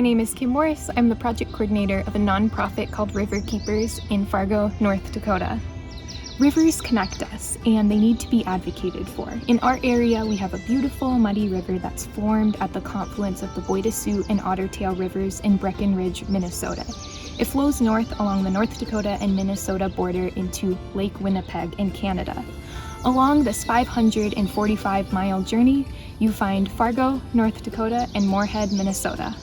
name is Kim Morris. I'm the project coordinator of a nonprofit called River Keepers in Fargo, North Dakota. Rivers connect us, and they need to be advocated for. In our area, we have a beautiful muddy river that's formed at the confluence of the Boydasoo and Ottertail rivers in Breckenridge, Minnesota. It flows north along the North Dakota and Minnesota border into Lake Winnipeg in Canada. Along this 545-mile journey, you find Fargo, North Dakota, and Moorhead, Minnesota.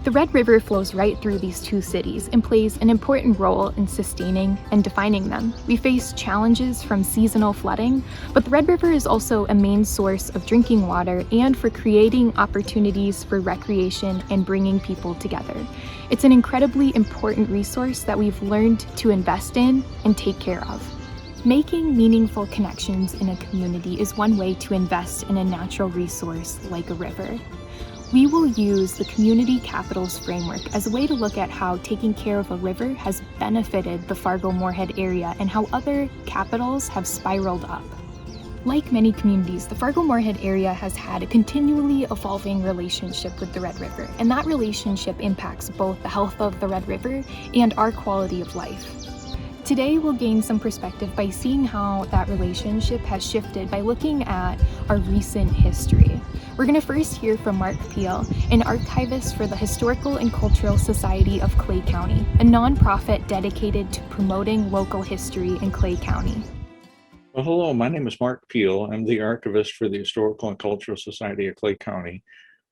The Red River flows right through these two cities and plays an important role in sustaining and defining them. We face challenges from seasonal flooding, but the Red River is also a main source of drinking water and for creating opportunities for recreation and bringing people together. It's an incredibly important resource that we've learned to invest in and take care of. Making meaningful connections in a community is one way to invest in a natural resource like a river. We will use the Community Capitals Framework as a way to look at how taking care of a river has benefited the Fargo-Moorhead area and how other capitals have spiraled up. Like many communities, the Fargo-Moorhead area has had a continually evolving relationship with the Red River, and that relationship impacts both the health of the Red River and our quality of life. Today, we'll gain some perspective by seeing how that relationship has shifted by looking at our recent history. We're going to first hear from Mark Peel, an archivist for the Historical and Cultural Society of Clay County, a nonprofit dedicated to promoting local history in Clay County. Well, hello, my name is Mark Peel. I'm the archivist for the Historical and Cultural Society of Clay County.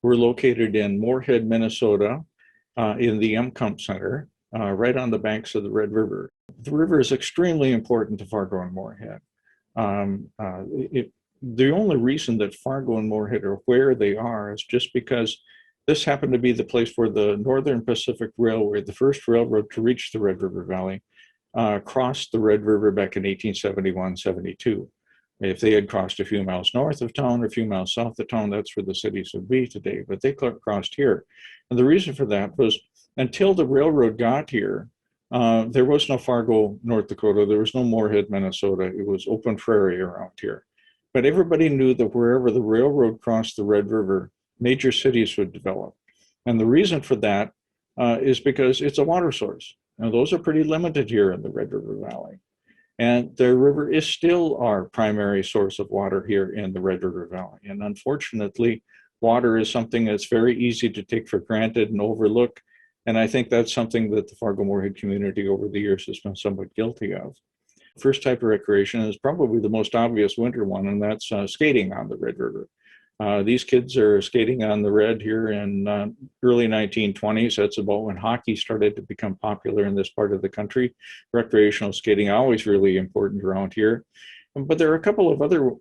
We're located in Moorhead, Minnesota, in the M-Kump Center, right on the banks of the Red River. The river is extremely important to Fargo and Moorhead. The only reason that Fargo and Moorhead are where they are is just because this happened to be the place where the Northern Pacific Railway, the first railroad to reach the Red River Valley, crossed the Red River back in 1871-72. If they had crossed a few miles north of town or a few miles south of town, that's where the cities would be today, but they crossed here. And the reason for that was until the railroad got here, there was no Fargo, North Dakota, there was no Moorhead, Minnesota, it was open prairie around here. But everybody knew that wherever the railroad crossed the Red River, major cities would develop. And the reason for that is because it's a water source. Now, those are pretty limited here in the Red River Valley. And the river is still our primary source of water here in the Red River Valley. And unfortunately, water is something that's very easy to take for granted and overlook. And I think that's something that the Fargo-Moorhead community over the years has been somewhat guilty of. First type of recreation is probably the most obvious winter one, and that's skating on the Red River. These kids are skating on the Red here in early 1920s. That's about when hockey started to become popular in this part of the country. Recreational skating, always really important around here. But there are a couple of other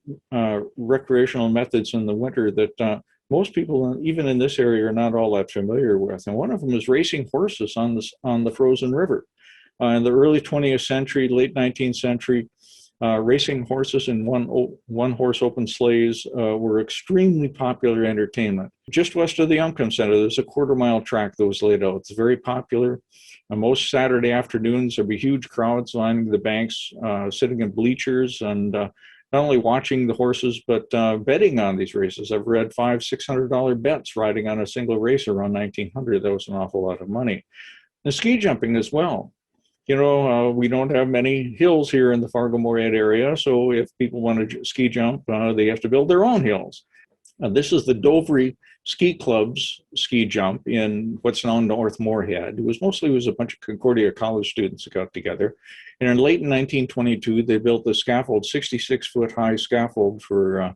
recreational methods in the winter that most people, even in this area, are not all that familiar with. And one of them is racing horses on the frozen river. In the early 20th century, late 19th century, racing horses in one-horse open sleighs were extremely popular entertainment. Just west of the M-Kump Center, there's a quarter-mile track that was laid out. It's very popular. Most Saturday afternoons, there'll be huge crowds lining the banks, sitting in bleachers, and not only watching the horses, but betting on these races. I've read $500-600 bets riding on a single race around 1900. That was an awful lot of money. And ski jumping as well. You know, we don't have many hills here in the Fargo-Moorhead area, so if people want to ski jump, they have to build their own hills. This is the Dovry Ski Club's ski jump in what's now North Moorhead. It was a bunch of Concordia College students that got together. And in late 1922, they built the scaffold, 66-foot high scaffold for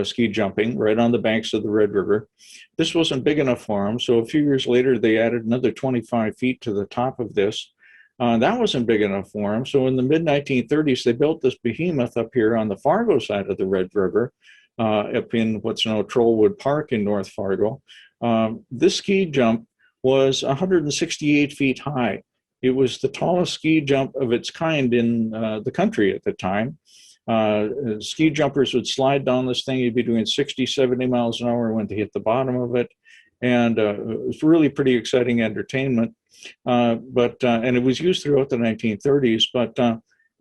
ski jumping right on the banks of the Red River. This wasn't big enough for them, so a few years later, they added another 25 feet to the top of this. That wasn't big enough for them. So in the mid-1930s, they built this behemoth up here on the Fargo side of the Red River, up in what's now Trollwood Park in North Fargo. This ski jump was 168 feet high. It was the tallest ski jump of its kind in the country at the time. Ski jumpers would slide down this thing. You'd be doing 60, 70 miles an hour when they hit the bottom of it. And it was really pretty exciting entertainment. And it was used throughout the 1930s, but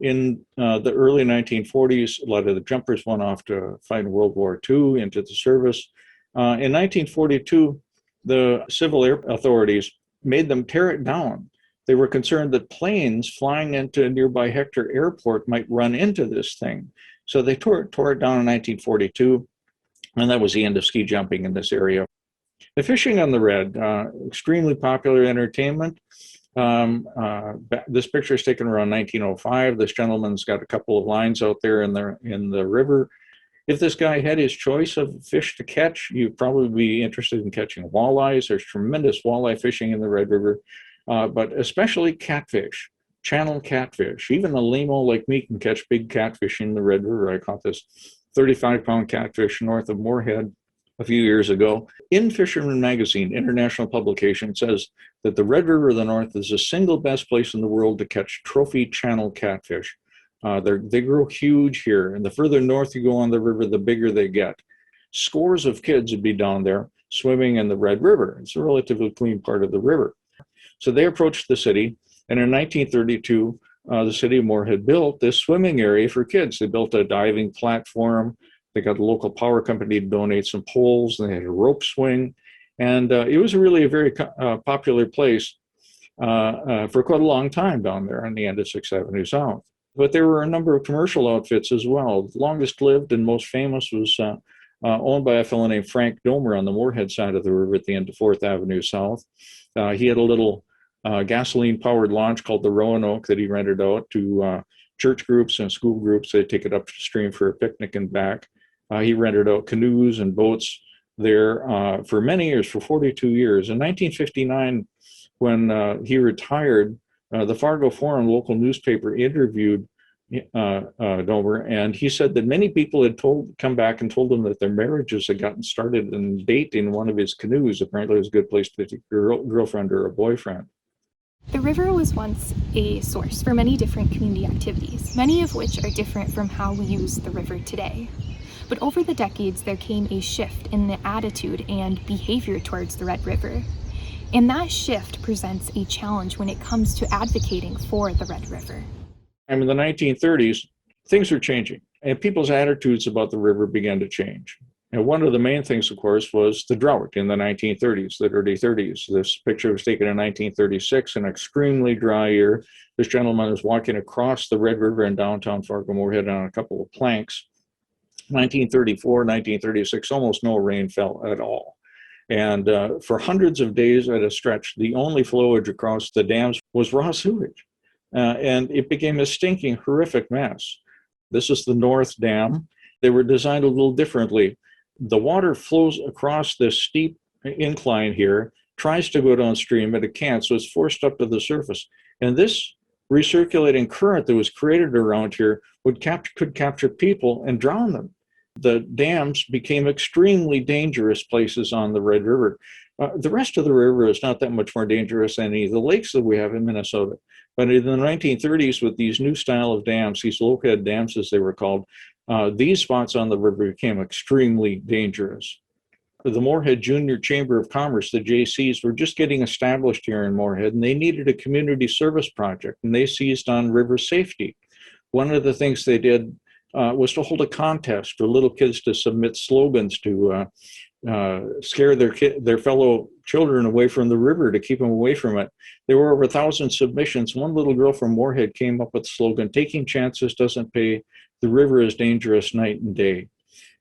in the early 1940s, a lot of the jumpers went off to fight in World War II, into the service. In 1942, The civil air authorities made them tear it down. They were concerned that planes flying into nearby Hector Airport might run into this thing. So they tore it down in 1942, and that was the end of ski jumping in this area. The fishing on the Red, extremely popular entertainment. This picture is taken around 1905. This gentleman's got a couple of lines out there in the river. If this guy had his choice of fish to catch, you'd probably be interested in catching walleyes. There's tremendous walleye fishing in the Red River, but especially catfish, channel catfish. Even a lame-o like me can catch big catfish in the Red River. I caught this 35-pound catfish north of Moorhead a few years ago. In Fisherman Magazine, international publication, says that the Red River of the North is the single best place in the world to catch trophy channel catfish. They grow huge here, and the further north you go on the river, the bigger they get. Scores of kids would be down there swimming in the Red River. It's a relatively clean part of the river. So they approached the city, and in 1932, the city of Moorhead built this swimming area for kids. They built a diving platform. They got a local power company to donate some poles, and they had a rope swing. And it was really a very popular place for quite a long time down there on the end of 6th Avenue South. But there were a number of commercial outfits as well. The longest lived and most famous was owned by a fellow named Frank Domer on the Moorhead side of the river at the end of 4th Avenue South. He had a little gasoline-powered launch called the Roanoke that he rented out to church groups and school groups. They'd take it upstream for a picnic and back. He rented out canoes and boats there for many years, for 42 years. In 1959, when he retired, the Fargo Forum local newspaper interviewed Domer, and he said that many people had come back and told him that their marriages had gotten started in date in one of his canoes. Apparently it was a good place to take a girlfriend or a boyfriend. The river was once a source for many different community activities, many of which are different from how we use the river today. But over the decades, there came a shift in the attitude and behavior towards the Red River. And that shift presents a challenge when it comes to advocating for the Red River. In the 1930s, things were changing, and people's attitudes about the river began to change. And one of the main things, of course, was the drought in the 1930s, the early 30s. This picture was taken in 1936, an extremely dry year. This gentleman was walking across the Red River in downtown Fargo Moorhead on a couple of planks. 1934, 1936, almost no rain fell at all. And for hundreds of days at a stretch, the only flowage across the dams was raw sewage. And it became a stinking, horrific mess. This is the North Dam. They were designed a little differently. The water flows across this steep incline here, tries to go downstream, but it can't, so it's forced up to the surface. And this recirculating current that was created around here could capture people and drown them. The dams became extremely dangerous places on the Red River. The rest of the river is not that much more dangerous than any of the lakes that we have in Minnesota. But in the 1930s, with these new style of dams, these low-head dams as they were called, these spots on the river became extremely dangerous. The Moorhead Junior Chamber of Commerce, the JCs, were just getting established here in Moorhead, and they needed a community service project, and they seized on river safety. One of the things they did was to hold a contest for little kids to submit slogans to scare their fellow children away from the river, to keep them away from it. There were over 1,000 submissions. One little girl from Moorhead came up with the slogan, "Taking chances doesn't pay. The river is dangerous night and day."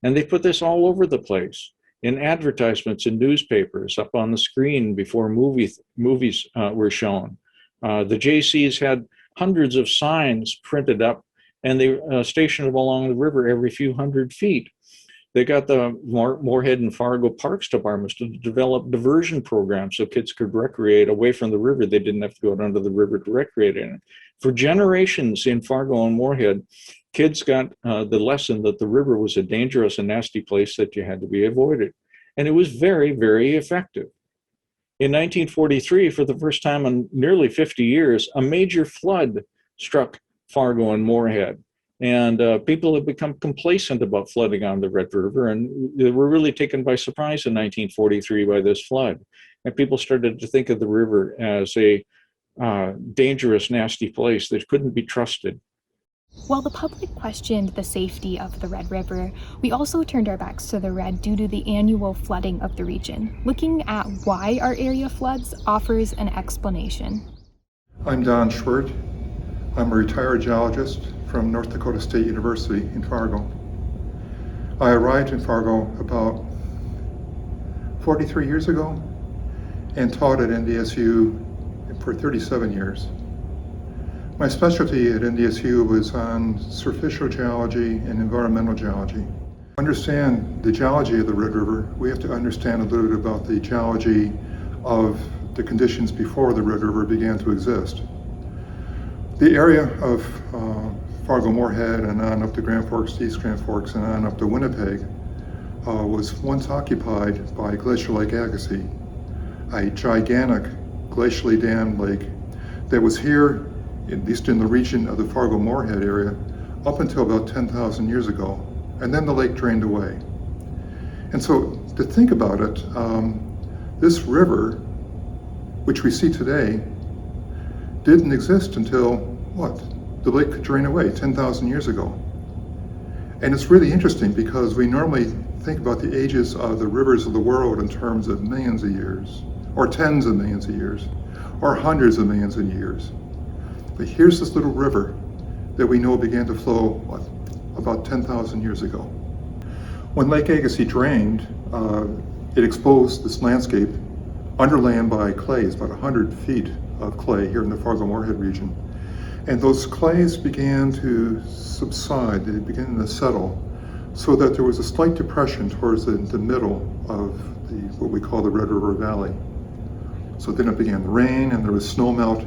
And they put this all over the place, in advertisements in newspapers, up on the screen before movies were shown. The JCs had hundreds of signs printed up, and they stationed them along the river every few hundred feet. They got the Moorhead and Fargo Parks departments to develop diversion programs so kids could recreate away from the river. They didn't have to go down to the river to recreate in it. For generations in Fargo and Moorhead, kids got the lesson that the river was a dangerous and nasty place that you had to be avoided. And it was very, very effective. In 1943, for the first time in nearly 50 years, a major flood struck Fargo and Moorhead. And people have become complacent about flooding on the Red River, and they were really taken by surprise in 1943 by this flood. And people started to think of the river as a dangerous, nasty place that couldn't be trusted. While the public questioned the safety of the Red River, we also turned our backs to the Red due to the annual flooding of the region. Looking at why our area floods offers an explanation. I'm Don Schwert. I'm a retired geologist from North Dakota State University in Fargo. I arrived in Fargo about 43 years ago and taught at NDSU for 37 years. My specialty at NDSU was on superficial geology and environmental geology. To understand the geology of the Red River, we have to understand a little bit about the geology of the conditions before the Red River began to exist. The area of Fargo Moorhead and on up to Grand Forks, East Grand Forks, and on up to Winnipeg was once occupied by Glacier Lake Agassiz, a gigantic glacially dammed lake that was here, at least in the region of the Fargo Moorhead area, up until about 10,000 years ago, and then the lake drained away. And so to think about it, this river, which we see today, didn't exist until, the lake could drain away 10,000 years ago. And it's really interesting because we normally think about the ages of the rivers of the world in terms of millions of years, or tens of millions of years, or hundreds of millions of years. But here's this little river that we know began to flow, about 10,000 years ago. When Lake Agassiz drained, it exposed this landscape underlain by clays, about 100 feet of clay here in the Fargo Moorhead region. And those clays began to subside, they began to settle, so that there was a slight depression towards the middle of what we call the Red River Valley. So then it began to rain and there was snow melt,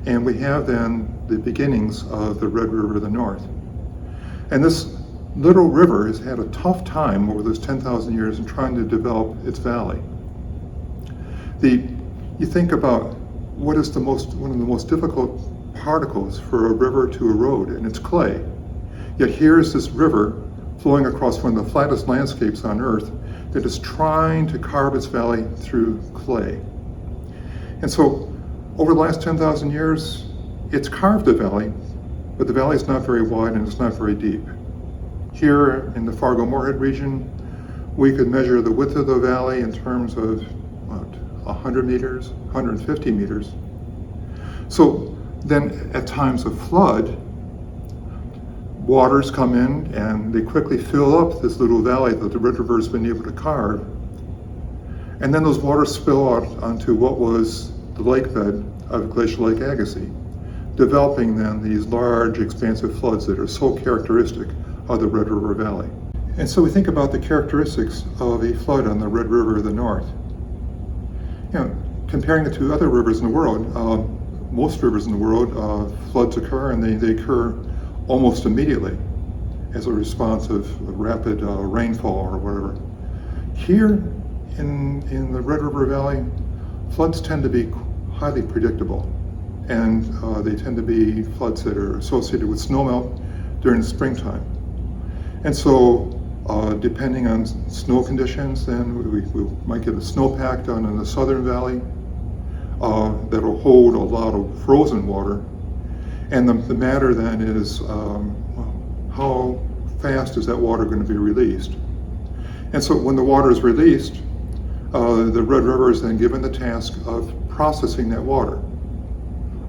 and we have then the beginnings of the Red River to the north. And this little river has had a tough time over those 10,000 years in trying to develop its valley. You think about what is one of the most difficult particles for a river to erode, and it's clay. Yet here is this river flowing across one of the flattest landscapes on earth that is trying to carve its valley through clay. And so over the last 10,000 years, it's carved a valley, but the valley is not very wide and it's not very deep. Here in the Fargo Moorhead region, we could measure the width of the valley in terms of 100 meters, 150 meters. So then at times of flood, waters come in and they quickly fill up this little valley that the Red River has been able to carve. And then those waters spill out onto what was the lake bed of Glacier Lake Agassiz, developing then these large expansive floods that are so characteristic of the Red River Valley. And so we think about the characteristics of a flood on the Red River of the north. Comparing it to other rivers in the world, most rivers in the world, floods occur and they occur almost immediately as a response of rapid rainfall or whatever. Here in the Red River Valley, floods tend to be highly predictable, and they tend to be floods that are associated with snowmelt during the springtime. And so depending on snow conditions, then we might get a snowpack down in the southern valley that'll hold a lot of frozen water. And the matter then is how fast is that water going to be released? And so when the water is released, the Red River is then given the task of processing that water.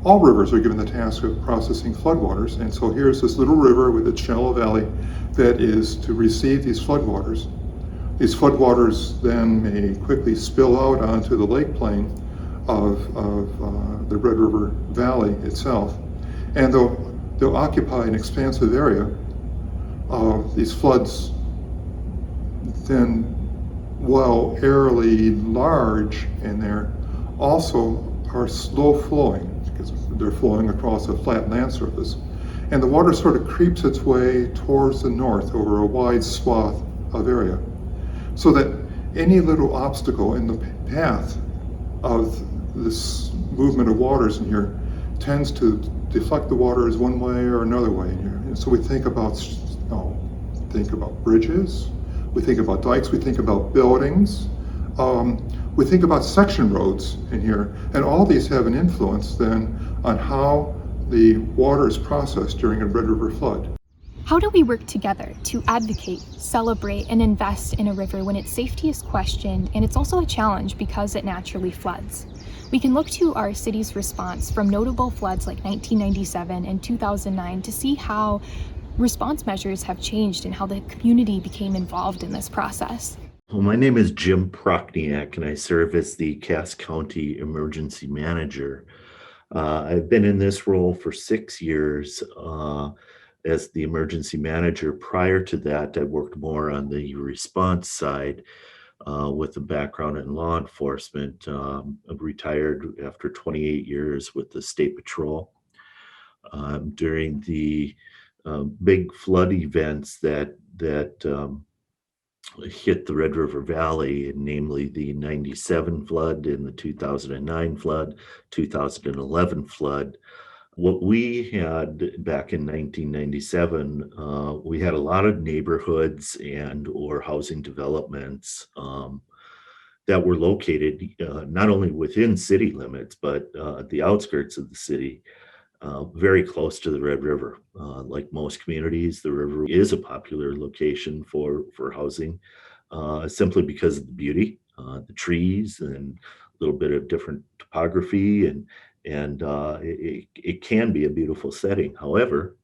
All rivers are given the task of processing floodwaters, and so here's this little river with its shallow valley that is to receive these floodwaters. These floodwaters then may quickly spill out onto the lake plain of the Red River Valley itself, and they'll occupy an expansive area. These floods then, while airily large in there, also are slow flowing because they're flowing across a flat land surface. And the water sort of creeps its way towards the north over a wide swath of area, so that any little obstacle in the path of this movement of waters in here tends to deflect the waters one way or another way in here. And so we think about bridges, we think about dikes, we think about buildings, we think about section roads in here, and all these have an influence then on how the water is processed during a Red River flood. How do we work together to advocate, celebrate, and invest in a river when its safety is questioned and it's also a challenge because it naturally floods? We can look to our city's response from notable floods like 1997 and 2009 to see how response measures have changed and how the community became involved in this process. Well, my name is Jim Prochniak, and I serve as the Cass County Emergency Manager. I've been in this role for 6 years as the emergency manager. Prior to that, I worked more on the response side with a background in law enforcement. I retired after 28 years with the State Patrol. During the big flood events that hit the Red River Valley, namely the 97 flood and the 2009 flood, 2011 flood. What we had back in 1997, we had a lot of neighborhoods and or housing developments that were located not only within city limits, but at the outskirts of the city, very close to the Red River. Like most communities, the river is a popular location for housing, simply because of the beauty, the trees, and a little bit of different topography, and it can be a beautiful setting. However,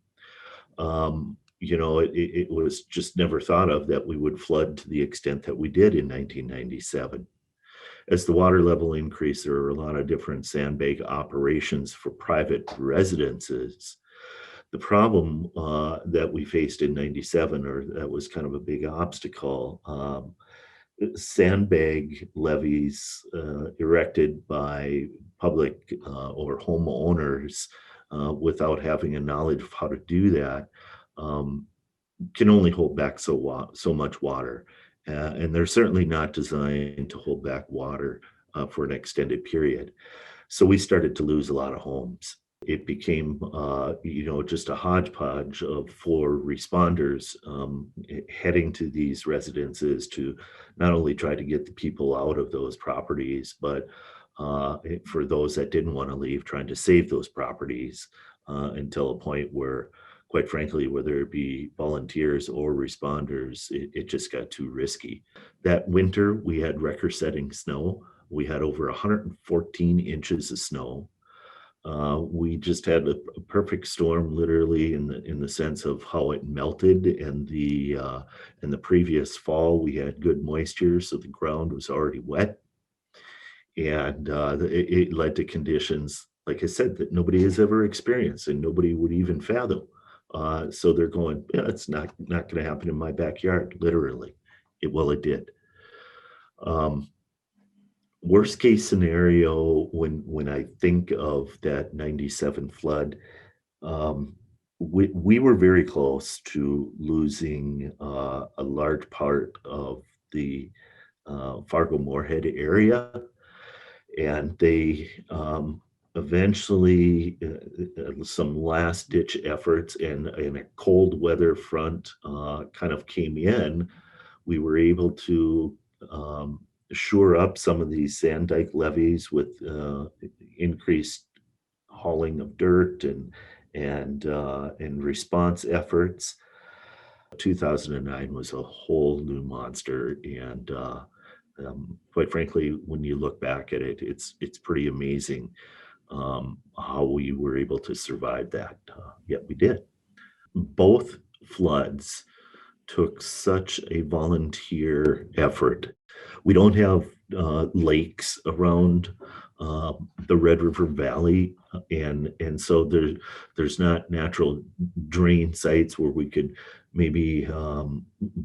it was just never thought of that we would flood to the extent that we did in 1997. As the water level increased, there were a lot of different sandbag operations for private residences. The problem that we faced in 97, or that was kind of a big obstacle, sandbag levees erected by public or homeowners without having a knowledge of how to do that can only hold back so much water. And they're certainly not designed to hold back water for an extended period. So we started to lose a lot of homes. It became, just a hodgepodge for responders heading to these residences to not only try to get the people out of those properties, but for those that didn't want to leave, trying to save those properties until a point where, quite frankly, whether it be volunteers or responders, it just got too risky. That winter, we had record-setting snow. We had over 114 inches of snow. We just had a perfect storm, literally, in the sense of how it melted. And in the previous fall, we had good moisture, so the ground was already wet, and it led to conditions, like I said, that nobody has ever experienced and nobody would even fathom. So they're going, yeah, it's not going to happen in my backyard, literally. It did. Worst case scenario, when I think of that 97 flood, we were very close to losing a large part of the Fargo Moorhead area. And they eventually, some last ditch efforts and a cold weather front kind of came in. We were able to shore up some of these sand dike levees with increased hauling of dirt and response efforts. 2009 was a whole new monster, and quite frankly, when you look back at it, it's pretty amazing how we were able to survive that. Yet we did. Both floods took such a volunteer effort. We don't have lakes around the Red River Valley, and so there's not natural drain sites where we could maybe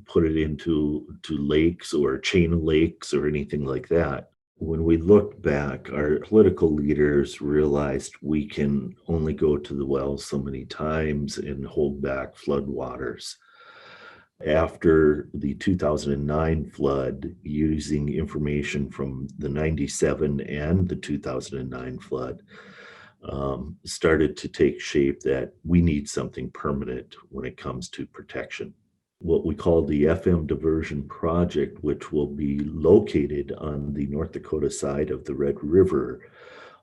put it into lakes or a chain of lakes or anything like that. When we look back, our political leaders realized we can only go to the well so many times and hold back floodwaters. After the 2009 flood, using information from the 97 and the 2009 flood, started to take shape that we need something permanent when it comes to protection. What we call the FM Diversion Project, which will be located on the North Dakota side of the Red River,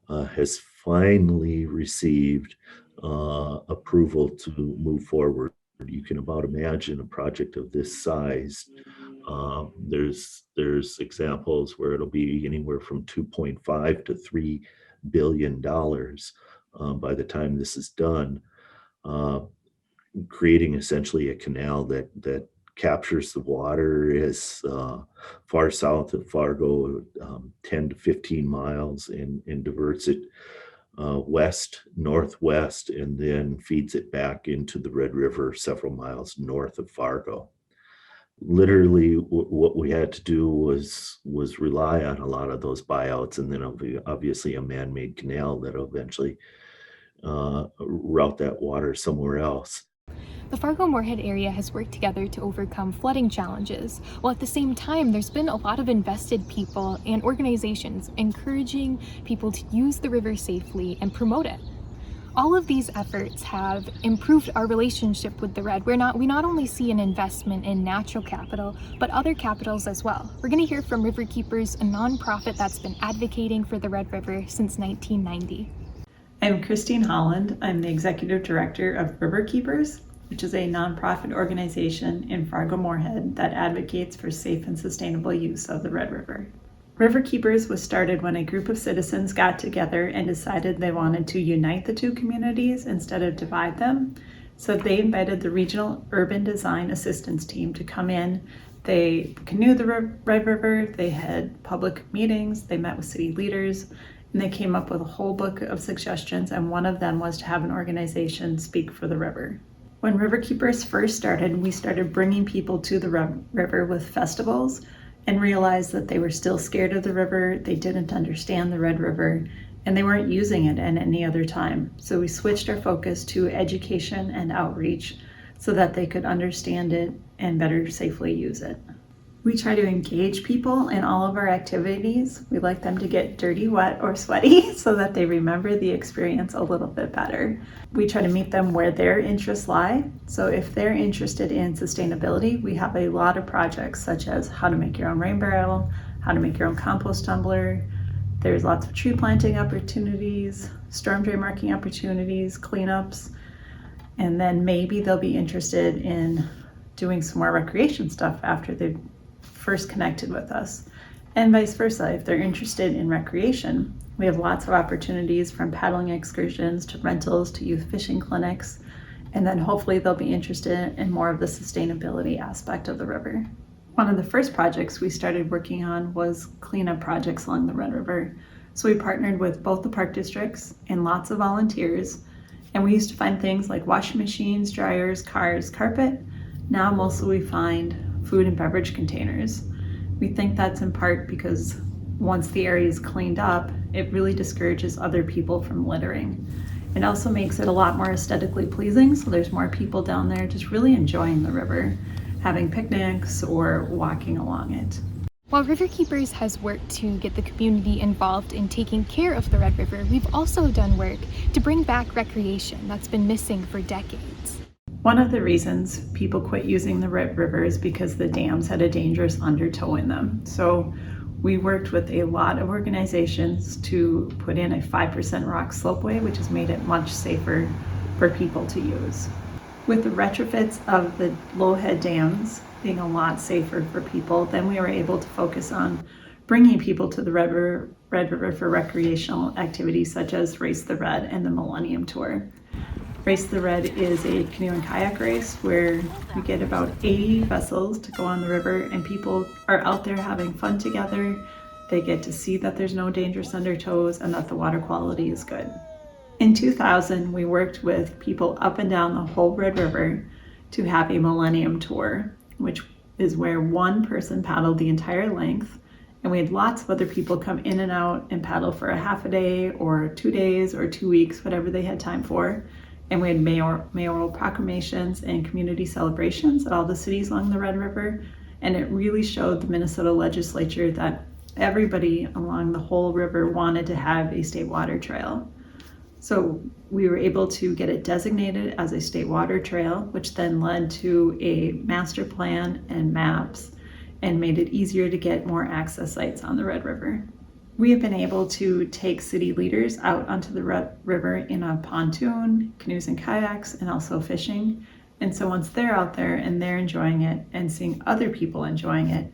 has finally received approval to move forward. You can about imagine a project of this size. There's examples where it'll be anywhere from 2.5 to $3 billion by the time this is done, creating essentially a canal that captures the water as far south of Fargo, 10 to 15 miles, and diverts it west, northwest, and then feeds it back into the Red River several miles north of Fargo. Literally, what we had to do was rely on a lot of those buyouts, and then obviously a man-made canal that'll eventually route that water somewhere else. The Fargo Moorhead area has worked together to overcome flooding challenges, while at the same time there's been a lot of invested people and organizations encouraging people to use the river safely and promote it. All of these efforts have improved our relationship with the Red. We not only see an investment in natural capital, but other capitals as well. We're going to hear from River Keepers, a nonprofit that's been advocating for the Red River since 1990. I'm Christine Holland. I'm the Executive Director of River Keepers, which is a nonprofit organization in Fargo Moorhead that advocates for safe and sustainable use of the Red River. River Keepers was started when a group of citizens got together and decided they wanted to unite the two communities instead of divide them. So they invited the Regional Urban Design Assistance Team to come in. They canoed the Red River, they had public meetings, they met with city leaders, and they came up with a whole book of suggestions, and one of them was to have an organization speak for the river. When River Keepers first started, we started bringing people to the river with festivals and realized that they were still scared of the river, they didn't understand the Red River, and they weren't using it at any other time. So we switched our focus to education and outreach so that they could understand it and better safely use it. We try to engage people in all of our activities. We like them to get dirty, wet, or sweaty so that they remember the experience a little bit better. We try to meet them where their interests lie. So if they're interested in sustainability, we have a lot of projects such as how to make your own rain barrel, how to make your own compost tumbler. There's lots of tree planting opportunities, storm drain marking opportunities, cleanups, and then maybe they'll be interested in doing some more recreation stuff after they've first connected with us, and vice versa. If they're interested in recreation, we have lots of opportunities from paddling excursions to rentals to youth fishing clinics, and then hopefully they'll be interested in more of the sustainability aspect of the river. One of the first projects we started working on was cleanup projects along the Red River. So we partnered with both the park districts and lots of volunteers, and we used to find things like washing machines, dryers, cars, carpet. Now mostly we find food and beverage containers. We think that's in part because once the area is cleaned up, it really discourages other people from littering. It also makes it a lot more aesthetically pleasing, so there's more people down there just really enjoying the river, having picnics or walking along it. While River Keepers has worked to get the community involved in taking care of the Red River, we've also done work to bring back recreation that's been missing for decades. One of the reasons people quit using the Red River is because the dams had a dangerous undertow in them. So we worked with a lot of organizations to put in a 5% rock slopeway, which has made it much safer for people to use. With the retrofits of the Lowhead dams being a lot safer for people, then we were able to focus on bringing people to the Red River for recreational activities such as Race the Red and the Millennium Tour. Race the Red is a canoe and kayak race where we get about 80 vessels to go on the river, and people are out there having fun together. They get to see that there's no dangerous undertows and that the water quality is good. In 2000, we worked with people up and down the whole Red River to have a Millennium Tour, which is where one person paddled the entire length, and we had lots of other people come in and out and paddle for a half a day or 2 days or 2 weeks, whatever they had time for. And we had mayoral proclamations and community celebrations at all the cities along the Red River. And it really showed the Minnesota legislature that everybody along the whole river wanted to have a state water trail. So we were able to get it designated as a state water trail, which then led to a master plan and maps and made it easier to get more access sites on the Red River. We have been able to take city leaders out onto the river in a pontoon, canoes and kayaks, and also fishing. And so once they're out there and they're enjoying it and seeing other people enjoying it,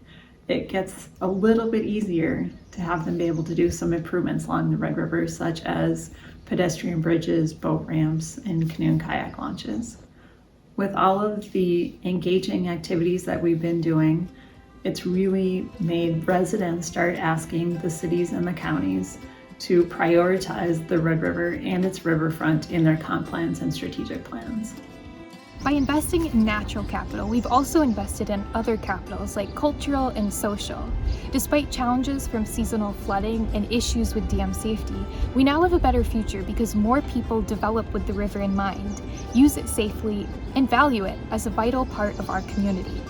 it gets a little bit easier to have them be able to do some improvements along the Red River, such as pedestrian bridges, boat ramps, and canoe and kayak launches. With all of the engaging activities that we've been doing, it's really made residents start asking the cities and the counties to prioritize the Red River and its riverfront in their comp plans and strategic plans. By investing in natural capital, we've also invested in other capitals like cultural and social. Despite challenges from seasonal flooding and issues with dam safety, we now have a better future because more people develop with the river in mind, use it safely, and value it as a vital part of our community.